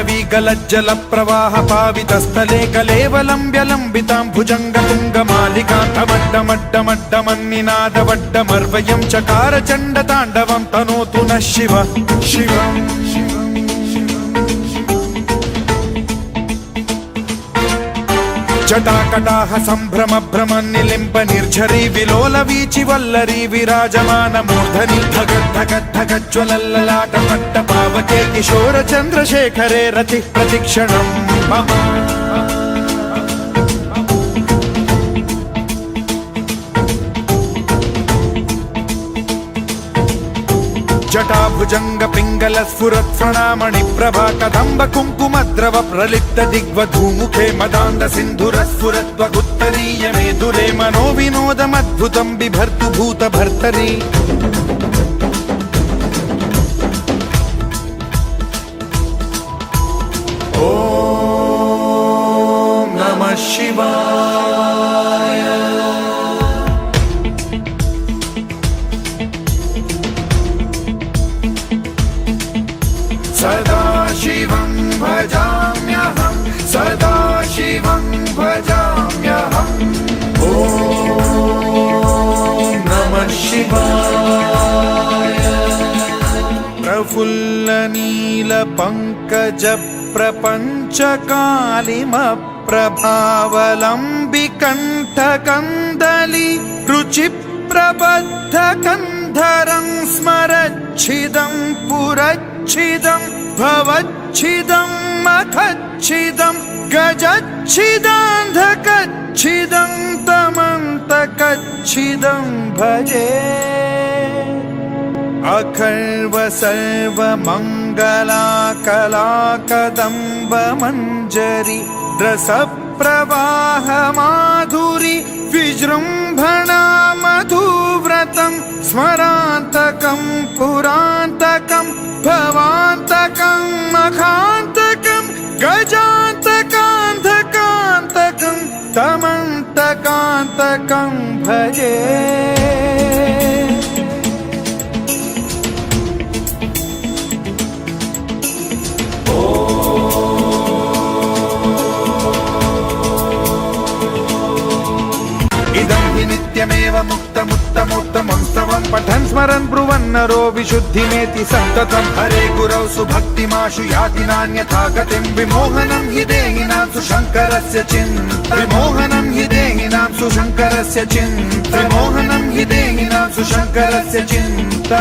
ताण्डवीगलज्जलप्रवाह पावितस्थले कलेवलम्ब्यलम्बितां भुजङ्गतुङ्गमालिकान्तमड्डमड्डमड्डमन्निनादवड्डमर्वयं चकार चण्डताण्डवं तनोतु नः शिव शिवम् जटाकटाह सम्भ्रम भ्रम निलिम्ब निर्झरी विलोल वीचि वल्लरी विराजमान मूर्धनि धगद्धगद्धगज्ज्वलल्ललाट पट्ट पावके किशोर चन्द्रशेखरे रतिः प्रतिक्षणम् मम जटाभुजंग पिंगल स्फुरत् प्रणामणि प्रभा कदम्ब कुङ्कुमद्रव प्रलिप्त दिग्वधूमुखे मदान्ध सिन्धुर स्फुरत्वगुत्तरीय मेदुरे मनो विनोदमद्भुतं बिभर्तु भूत भर्तरि ॐ नमः शिवाय सदा शिवं भजाम्यहं सदा शिवं भजाम्यहम् ॐ नमः शिवाय प्रफुल्लनीलपङ्कज प्रपञ्चकालिमप्रभावलम्बिकण्ठकन्दली रुचिप्रबद्धकन्धरं स्मरच्छिदं पुरच्छिदं भवच्छिदं मखच्छिदं गजच्छिदान्धकच्छिदं तमन्तकच्छिदं भजे अखर्व सर्वमङ्गलाकलाकदम्ब मञ्जरी रसप्रवाह माधुरी विजृम्भणा मधुव्रतं स्मरान्तकं पुरान्तकं भवान्तकं मखान्तकं गजान्तकान्धकान्तकं तमन्तकान्तकं भजे इदं हि नित्यमेव मुक्तमुत्तमोत्तमं स्तवं पठन् स्मरन् ब्रुवन्नरो विशुद्धिमेति सन्ततं हरे गुरौ सुभक्तिमाशु याति नान्यथा गतिं विमोहनं हि देहिनां सुशङ्करस्य चिन्त विमोहनं हि देहिनां सुशङ्करस्य चिन्त विमोहनं हि देहिनां सुशङ्करस्य चिन्त